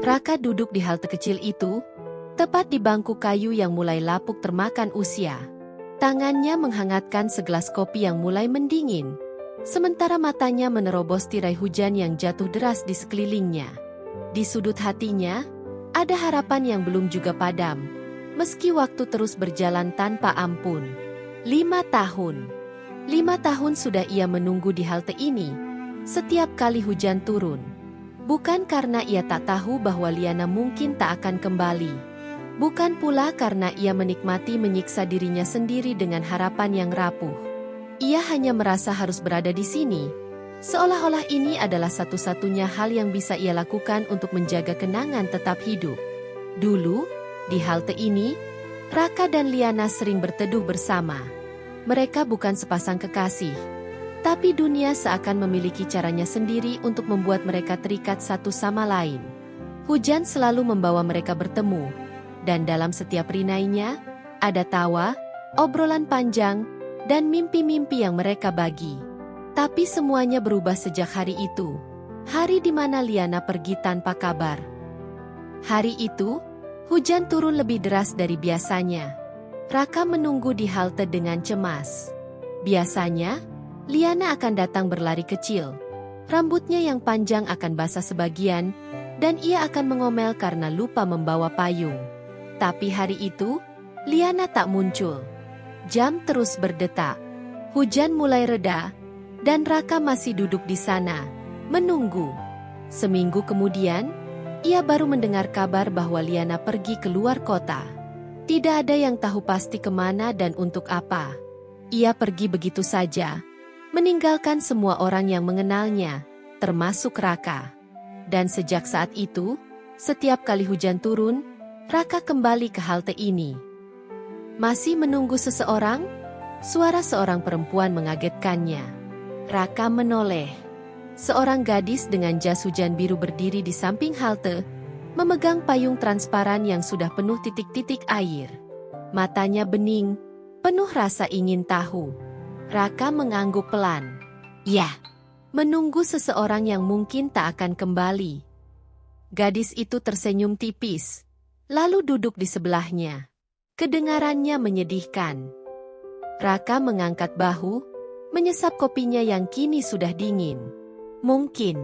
Raka duduk di halte kecil itu, tepat di bangku kayu yang mulai lapuk termakan usia. Tangannya menghangatkan segelas kopi yang mulai mendingin, sementara matanya menerobos tirai hujan yang jatuh deras di sekelilingnya. Di sudut hatinya, ada harapan yang belum juga padam, meski waktu terus berjalan tanpa ampun. 5 tahun. 5 tahun sudah ia menunggu di halte ini, setiap kali hujan turun. Bukan karena ia tak tahu bahwa Liana mungkin tak akan kembali. Bukan pula karena ia menikmati menyiksa dirinya sendiri dengan harapan yang rapuh. Ia hanya merasa harus berada di sini, seolah-olah ini adalah satu-satunya hal yang bisa ia lakukan untuk menjaga kenangan tetap hidup. Dulu, di halte ini, Raka dan Liana sering berteduh bersama. Mereka bukan sepasang kekasih, tapi dunia seakan memiliki caranya sendiri untuk membuat mereka terikat satu sama lain. Hujan selalu membawa mereka bertemu, dan dalam setiap rinainya, ada tawa, obrolan panjang, dan mimpi-mimpi yang mereka bagi. Tapi semuanya berubah sejak hari itu. Hari di mana Liana pergi tanpa kabar. Hari itu, hujan turun lebih deras dari biasanya. Raka menunggu di halte dengan cemas. Biasanya, Liana akan datang berlari kecil. Rambutnya yang panjang akan basah sebagian, dan ia akan mengomel karena lupa membawa payung. Tapi hari itu, Liana tak muncul. Jam terus berdetak. Hujan mulai reda, dan Raka masih duduk di sana, menunggu. Seminggu kemudian, ia baru mendengar kabar bahwa Liana pergi keluar kota. Tidak ada yang tahu pasti kemana dan untuk apa. Ia pergi begitu saja, meninggalkan semua orang yang mengenalnya, termasuk Raka. Dan sejak saat itu, setiap kali hujan turun, Raka kembali ke halte ini. Masih menunggu seseorang? Suara seorang perempuan mengagetkannya. Raka menoleh. Seorang gadis dengan jas hujan biru berdiri di samping halte, memegang payung transparan yang sudah penuh titik-titik air. Matanya bening, penuh rasa ingin tahu. Raka mengangguk pelan. Ya, menunggu seseorang yang mungkin tak akan kembali. Gadis itu tersenyum tipis, lalu duduk di sebelahnya. Kedengarannya menyedihkan. Raka mengangkat bahu, menyesap kopinya yang kini sudah dingin. Mungkin,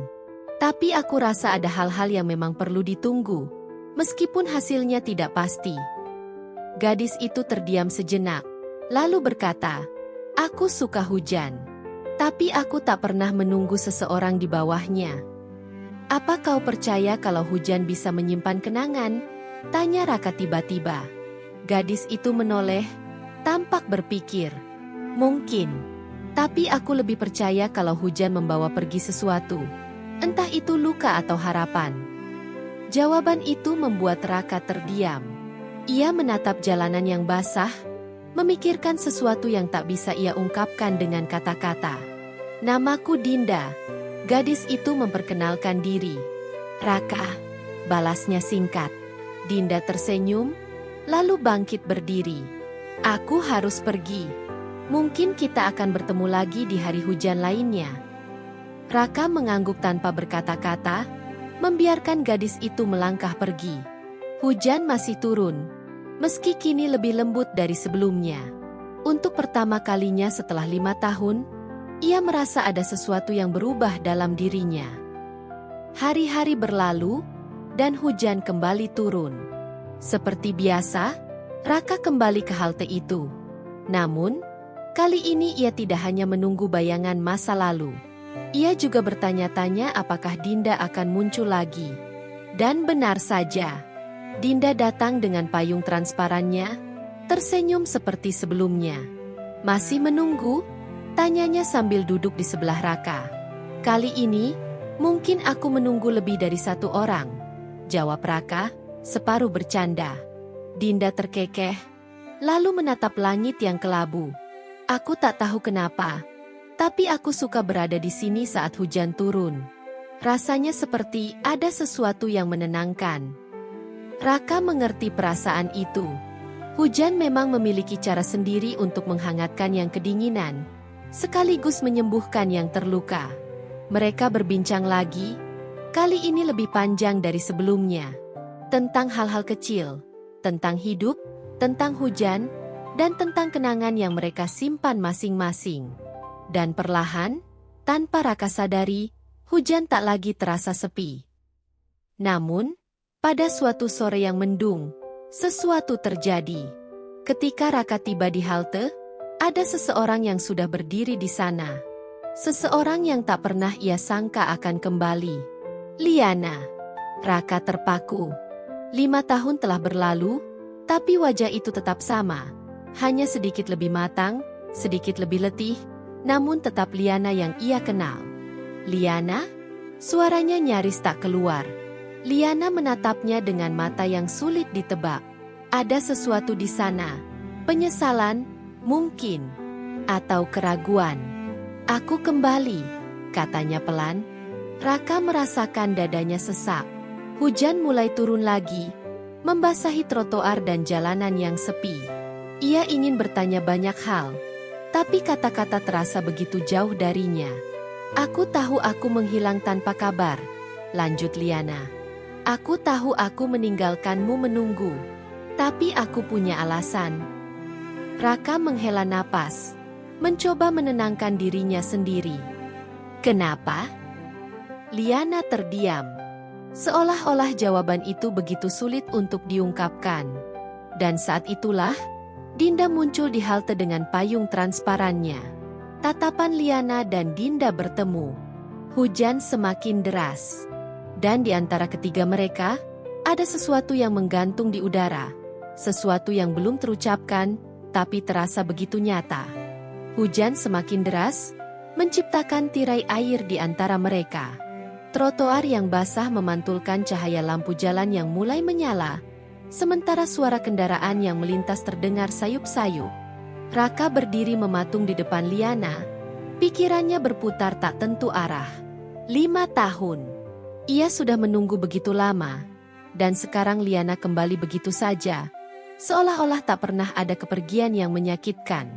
tapi aku rasa ada hal-hal yang memang perlu ditunggu, meskipun hasilnya tidak pasti. Gadis itu terdiam sejenak, lalu berkata, "Aku suka hujan, tapi aku tak pernah menunggu seseorang di bawahnya." "Apa kau percaya kalau hujan bisa menyimpan kenangan?" tanya Raka tiba-tiba. Gadis itu menoleh, tampak berpikir. "Mungkin, tapi aku lebih percaya kalau hujan membawa pergi sesuatu. Entah itu luka atau harapan." Jawaban itu membuat Raka terdiam. Ia menatap jalanan yang basah, memikirkan sesuatu yang tak bisa ia ungkapkan dengan kata-kata. "Namaku Dinda." Gadis itu memperkenalkan diri. "Raka," balasnya singkat. Dinda tersenyum, lalu bangkit berdiri. "Aku harus pergi. Mungkin kita akan bertemu lagi di hari hujan lainnya." Raka mengangguk tanpa berkata-kata, membiarkan gadis itu melangkah pergi. Hujan masih turun, meski kini lebih lembut dari sebelumnya. Untuk pertama kalinya setelah 5 tahun, ia merasa ada sesuatu yang berubah dalam dirinya. Hari-hari berlalu, dan hujan kembali turun. Seperti biasa, Raka kembali ke halte itu. Namun, kali ini ia tidak hanya menunggu bayangan masa lalu. Ia juga bertanya-tanya apakah Dinda akan muncul lagi. Dan benar saja, Dinda datang dengan payung transparannya, tersenyum seperti sebelumnya. "Masih menunggu?" tanyanya sambil duduk di sebelah Raka. "Kali ini, mungkin aku menunggu lebih dari satu orang," jawab Raka, separuh bercanda. Dinda terkekeh, lalu menatap langit yang kelabu. "Aku tak tahu kenapa, tapi aku suka berada di sini saat hujan turun. Rasanya seperti ada sesuatu yang menenangkan." Raka mengerti perasaan itu. Hujan memang memiliki cara sendiri untuk menghangatkan yang kedinginan, sekaligus menyembuhkan yang terluka. Mereka berbincang lagi, Kali ini lebih panjang dari sebelumnya. Tentang hal-hal kecil, tentang hidup, tentang hujan, dan tentang kenangan yang mereka simpan masing-masing. Dan perlahan, tanpa Raka sadari, hujan tak lagi terasa sepi. Namun, pada suatu sore yang mendung, sesuatu terjadi. Ketika Raka tiba di halte, ada seseorang yang sudah berdiri di sana. Seseorang yang tak pernah ia sangka akan kembali. Liana. Raka terpaku. 5 tahun telah berlalu, tapi wajah itu tetap sama. Hanya sedikit lebih matang, sedikit lebih letih, namun tetap Liana yang ia kenal. Liana? Suaranya nyaris tak keluar. Liana menatapnya dengan mata yang sulit ditebak. Ada sesuatu di sana. Penyesalan, mungkin. Atau keraguan. Aku kembali, katanya pelan. Raka merasakan dadanya sesak. Hujan mulai turun lagi, membasahi trotoar dan jalanan yang sepi. Ia ingin bertanya banyak hal, tapi kata-kata terasa begitu jauh darinya. Aku tahu aku menghilang tanpa kabar, lanjut Liana. Aku tahu aku meninggalkanmu menunggu, tapi aku punya alasan. Raka menghela napas, mencoba menenangkan dirinya sendiri. Kenapa? Liana terdiam. Seolah-olah jawaban itu begitu sulit untuk diungkapkan. Dan saat itulah, Dinda muncul di halte dengan payung transparannya. Tatapan Liana dan Dinda bertemu. Hujan semakin deras. Dan di antara ketiga mereka, ada sesuatu yang menggantung di udara. Sesuatu yang belum terucapkan, tapi terasa begitu nyata. Hujan semakin deras, menciptakan tirai air di antara mereka. Trotoar yang basah memantulkan cahaya lampu jalan yang mulai menyala, sementara suara kendaraan yang melintas terdengar sayup-sayup. Raka berdiri mematung di depan Liana, pikirannya berputar tak tentu arah. 5 tahun. Ia sudah menunggu begitu lama, dan sekarang Liana kembali begitu saja, seolah-olah tak pernah ada kepergian yang menyakitkan.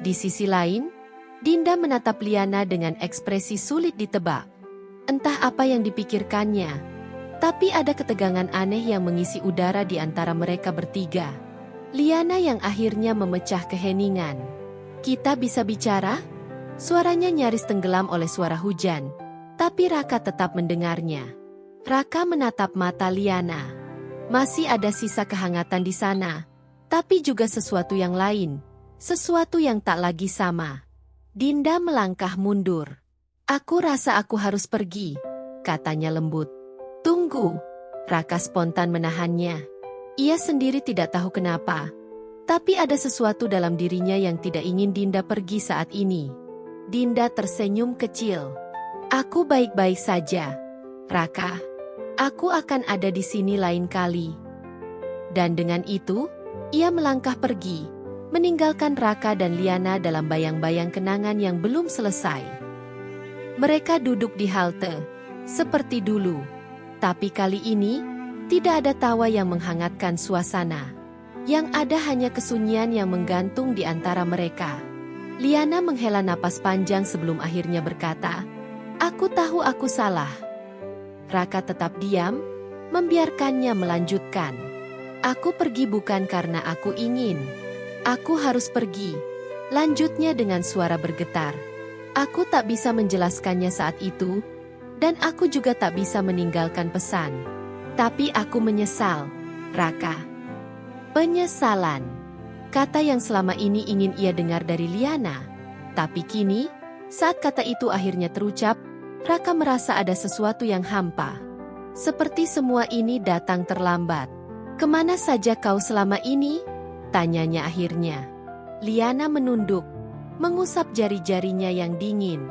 Di sisi lain, Dinda menatap Liana dengan ekspresi sulit ditebak. Entah apa yang dipikirkannya, tapi ada ketegangan aneh yang mengisi udara di antara mereka bertiga. Liana yang akhirnya memecah keheningan. Kita bisa bicara? Suaranya nyaris tenggelam oleh suara hujan, tapi Raka tetap mendengarnya. Raka menatap mata Liana. Masih ada sisa kehangatan di sana, tapi juga sesuatu yang lain, sesuatu yang tak lagi sama. Dinda melangkah mundur. Aku rasa aku harus pergi, katanya lembut. Tunggu, Raka spontan menahannya. Ia sendiri tidak tahu kenapa, tapi ada sesuatu dalam dirinya yang tidak ingin Dinda pergi saat ini. Dinda tersenyum kecil. Aku baik-baik saja, Raka. Aku akan ada di sini lain kali. Dan dengan itu, ia melangkah pergi, meninggalkan Raka dan Liana dalam bayang-bayang kenangan yang belum selesai. Mereka duduk di halte, seperti dulu. Tapi kali ini, tidak ada tawa yang menghangatkan suasana. Yang ada hanya kesunyian yang menggantung di antara mereka. Liana menghela napas panjang sebelum akhirnya berkata, "Aku tahu aku salah." Raka tetap diam, membiarkannya melanjutkan. "Aku pergi bukan karena aku ingin. Aku harus pergi," lanjutnya dengan suara bergetar. "Aku tak bisa menjelaskannya saat itu, dan aku juga tak bisa meninggalkan pesan. Tapi aku menyesal, Raka." Penyesalan. Kata yang selama ini ingin ia dengar dari Liana. Tapi kini, saat kata itu akhirnya terucap, Raka merasa ada sesuatu yang hampa. Seperti semua ini datang terlambat. "Kemana saja kau selama ini?" tanyanya akhirnya. Liana menunduk, mengusap jari-jarinya yang dingin.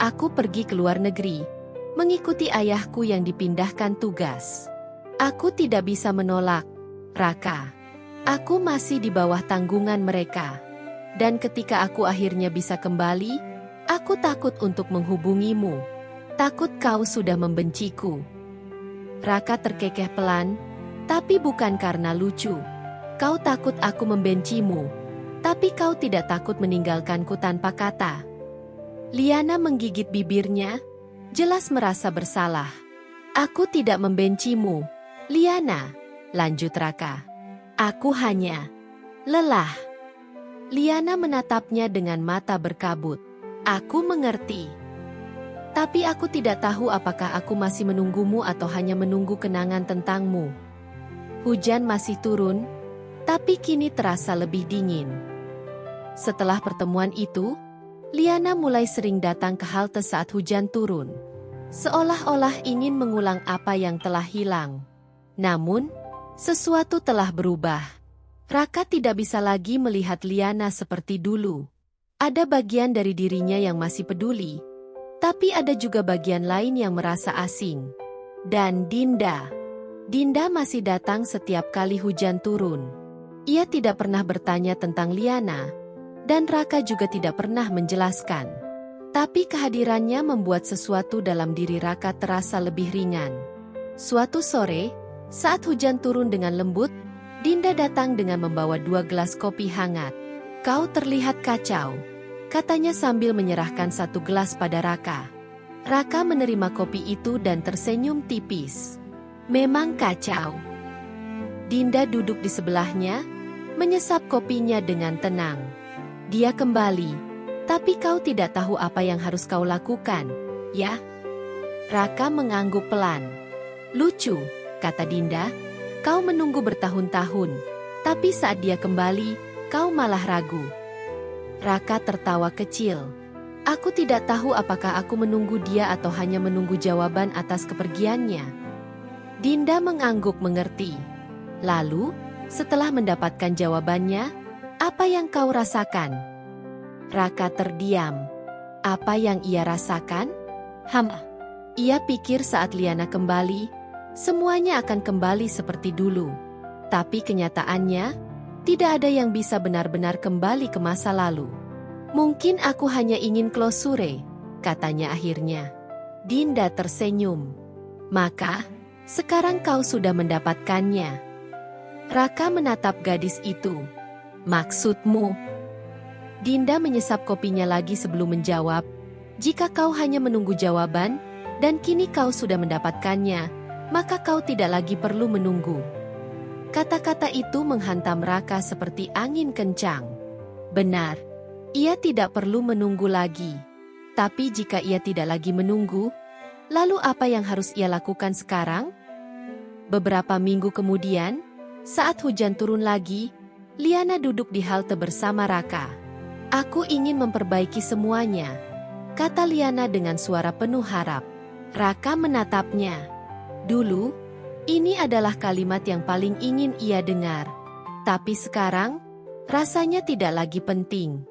"Aku pergi ke luar negeri, mengikuti ayahku yang dipindahkan tugas. Aku tidak bisa menolak, Raka. Aku masih di bawah tanggungan mereka. Dan ketika aku akhirnya bisa kembali, aku takut untuk menghubungimu. Takut kau sudah membenciku." Raka terkekeh pelan, "Tapi bukan karena lucu. Kau takut aku membencimu. Tapi kau tidak takut meninggalkanku tanpa kata." Liana menggigit bibirnya, jelas merasa bersalah. Aku tidak membencimu, Liana, lanjut Raka. Aku hanya lelah. Liana menatapnya dengan mata berkabut. Aku mengerti. Tapi aku tidak tahu apakah aku masih menunggumu atau hanya menunggu kenangan tentangmu. Hujan masih turun, tapi kini terasa lebih dingin. Setelah pertemuan itu, Liana mulai sering datang ke halte saat hujan turun. Seolah-olah ingin mengulang apa yang telah hilang. Namun, sesuatu telah berubah. Raka tidak bisa lagi melihat Liana seperti dulu. Ada bagian dari dirinya yang masih peduli, tapi ada juga bagian lain yang merasa asing. Dan Dinda. Dinda masih datang setiap kali hujan turun. Ia tidak pernah bertanya tentang Liana, dan Raka juga tidak pernah menjelaskan. Tapi kehadirannya membuat sesuatu dalam diri Raka terasa lebih ringan. Suatu sore, saat hujan turun dengan lembut, Dinda datang dengan membawa 2 gelas kopi hangat. Kau terlihat kacau, katanya sambil menyerahkan 1 gelas pada Raka. Raka menerima kopi itu dan tersenyum tipis. Memang kacau. Dinda duduk di sebelahnya, menyesap kopinya dengan tenang. Dia kembali. Tapi kau tidak tahu apa yang harus kau lakukan, ya? Raka mengangguk pelan. Lucu, kata Dinda. Kau menunggu bertahun-tahun, tapi saat dia kembali, kau malah ragu. Raka tertawa kecil. Aku tidak tahu apakah aku menunggu dia atau hanya menunggu jawaban atas kepergiannya. Dinda mengangguk mengerti. Lalu, setelah mendapatkan jawabannya, apa yang kau rasakan? Raka terdiam. Apa yang ia rasakan? Ia pikir saat Liana kembali, semuanya akan kembali seperti dulu. Tapi kenyataannya, tidak ada yang bisa benar-benar kembali ke masa lalu. Mungkin aku hanya ingin klosure, katanya akhirnya. Dinda tersenyum. Maka, sekarang kau sudah mendapatkannya. Raka menatap gadis itu. Maksudmu? Dinda menyesap kopinya lagi sebelum menjawab, jika kau hanya menunggu jawaban, dan kini kau sudah mendapatkannya, maka kau tidak lagi perlu menunggu. Kata-kata itu menghantam Raka seperti angin kencang. Benar, ia tidak perlu menunggu lagi. Tapi jika ia tidak lagi menunggu, lalu apa yang harus ia lakukan sekarang? Beberapa minggu kemudian, saat hujan turun lagi, Liana duduk di halte bersama Raka. Aku ingin memperbaiki semuanya, kata Liana dengan suara penuh harap. Raka menatapnya. Dulu, ini adalah kalimat yang paling ingin ia dengar. Tapi sekarang, rasanya tidak lagi penting.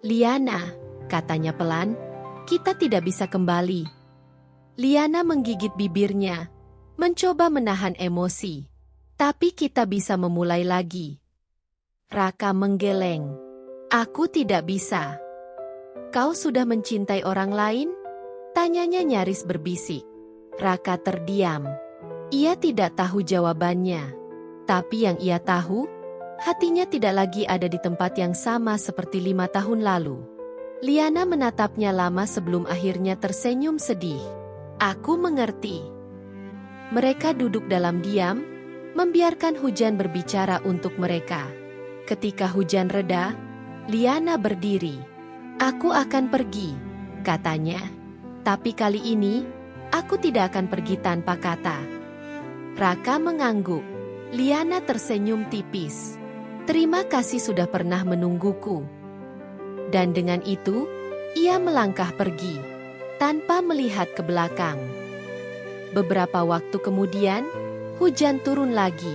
Liana, katanya pelan, kita tidak bisa kembali. Liana menggigit bibirnya, mencoba menahan emosi. Tapi kita bisa memulai lagi. Raka menggeleng. Aku tidak bisa. Kau sudah mencintai orang lain? Tanyanya nyaris berbisik. Raka terdiam. Ia tidak tahu jawabannya. Tapi yang ia tahu, hatinya tidak lagi ada di tempat yang sama seperti 5 tahun lalu. Liana menatapnya lama sebelum akhirnya tersenyum sedih. Aku mengerti. Mereka duduk dalam diam, membiarkan hujan berbicara untuk mereka. Ketika hujan reda, Liana berdiri. Aku akan pergi, katanya. Tapi kali ini, aku tidak akan pergi tanpa kata. Raka mengangguk. Liana tersenyum tipis. Terima kasih sudah pernah menungguku. Dan dengan itu, ia melangkah pergi, tanpa melihat ke belakang. Beberapa waktu kemudian, hujan turun lagi.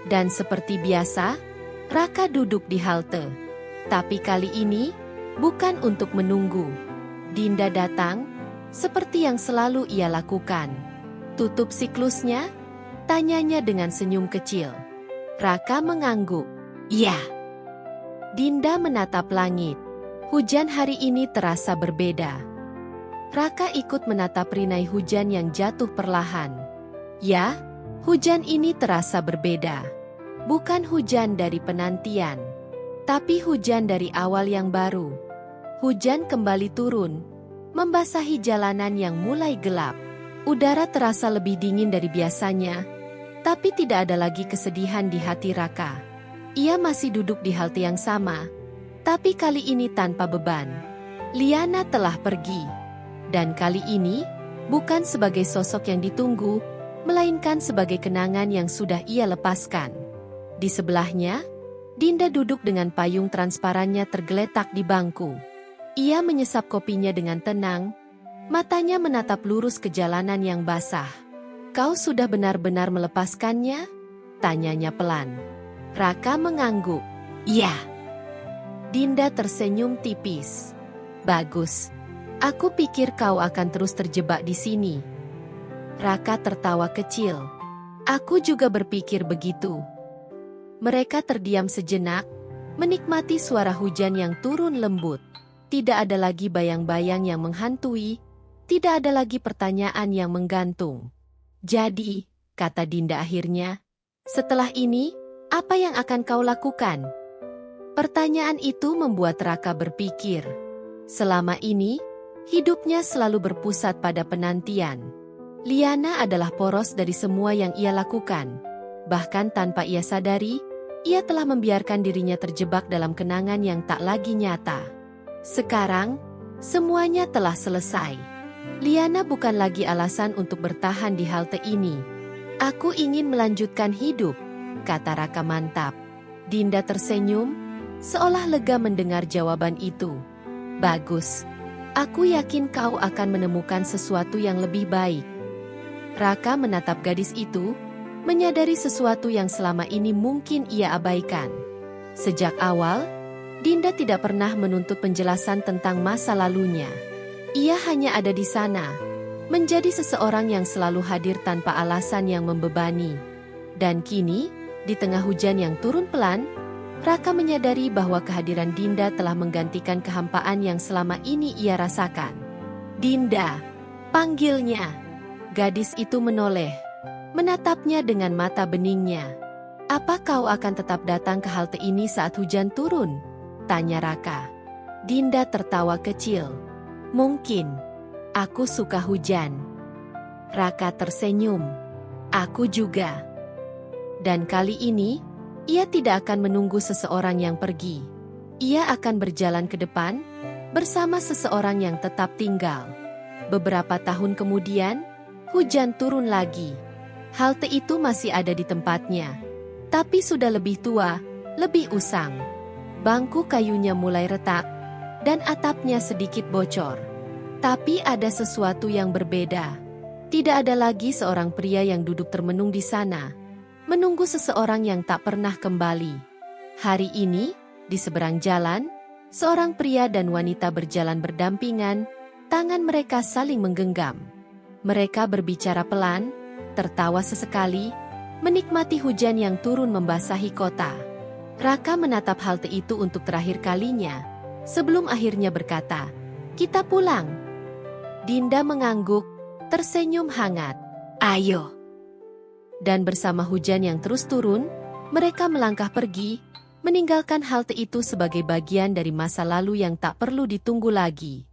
Dan seperti biasa, Raka duduk di halte. Tapi kali ini, bukan untuk menunggu. Dinda datang, seperti yang selalu ia lakukan. Tutup siklusnya? Tanyanya dengan senyum kecil. Raka mengangguk. Ya. Dinda menatap langit. Hujan hari ini terasa berbeda. Raka ikut menatap rinai hujan yang jatuh perlahan. Ya, hujan ini terasa berbeda. Bukan hujan dari penantian, tapi hujan dari awal yang baru. Hujan kembali turun, membasahi jalanan yang mulai gelap. Udara terasa lebih dingin dari biasanya, tapi tidak ada lagi kesedihan di hati Raka. Ia masih duduk di halte yang sama, tapi kali ini tanpa beban. Liana telah pergi, dan kali ini bukan sebagai sosok yang ditunggu, melainkan sebagai kenangan yang sudah ia lepaskan. Di sebelahnya, Dinda duduk dengan payung transparannya tergeletak di bangku. Ia menyesap kopinya dengan tenang, matanya menatap lurus ke jalanan yang basah. "Kau sudah benar-benar melepaskannya?" tanyanya pelan. Raka mengangguk. "Iya." Dinda tersenyum tipis. "Bagus. Aku pikir kau akan terus terjebak di sini." Raka tertawa kecil. "Aku juga berpikir begitu." Mereka terdiam sejenak, menikmati suara hujan yang turun lembut. Tidak ada lagi bayang-bayang yang menghantui, tidak ada lagi pertanyaan yang menggantung. "Jadi," kata Dinda akhirnya, "setelah ini, apa yang akan kau lakukan?" Pertanyaan itu membuat Raka berpikir. Selama ini, hidupnya selalu berpusat pada penantian. Liana adalah poros dari semua yang ia lakukan. Bahkan tanpa ia sadari, ia telah membiarkan dirinya terjebak dalam kenangan yang tak lagi nyata. Sekarang, semuanya telah selesai. Liana bukan lagi alasan untuk bertahan di halte ini. "Aku ingin melanjutkan hidup," kata Raka mantap. Dinda tersenyum, seolah lega mendengar jawaban itu. "Bagus. Aku yakin kau akan menemukan sesuatu yang lebih baik." Raka menatap gadis itu, menyadari sesuatu yang selama ini mungkin ia abaikan. Sejak awal, Dinda tidak pernah menuntut penjelasan tentang masa lalunya. Ia hanya ada di sana, menjadi seseorang yang selalu hadir tanpa alasan yang membebani. Dan kini, di tengah hujan yang turun pelan, Raka menyadari bahwa kehadiran Dinda telah menggantikan kehampaan yang selama ini ia rasakan. "Dinda," panggilnya. Gadis itu menoleh, menatapnya dengan mata beningnya. "Apa kau akan tetap datang ke halte ini saat hujan turun?" tanya Raka. Dinda tertawa kecil. "Mungkin. Aku suka hujan." Raka tersenyum. "Aku juga." Dan kali ini, ia tidak akan menunggu seseorang yang pergi. Ia akan berjalan ke depan, bersama seseorang yang tetap tinggal. Beberapa tahun kemudian, hujan turun lagi. Halte itu masih ada di tempatnya, tapi sudah lebih tua, lebih usang. Bangku kayunya mulai retak, dan atapnya sedikit bocor. Tapi ada sesuatu yang berbeda. Tidak ada lagi seorang pria yang duduk termenung di sana, menunggu seseorang yang tak pernah kembali. Hari ini, di seberang jalan, seorang pria dan wanita berjalan berdampingan, tangan mereka saling menggenggam. Mereka berbicara pelan, tertawa sesekali, menikmati hujan yang turun membasahi kota. Raka menatap halte itu untuk terakhir kalinya, sebelum akhirnya berkata, "Kita pulang." Dinda mengangguk, tersenyum hangat. "Ayo." Dan bersama hujan yang terus turun, mereka melangkah pergi, meninggalkan halte itu sebagai bagian dari masa lalu yang tak perlu ditunggu lagi.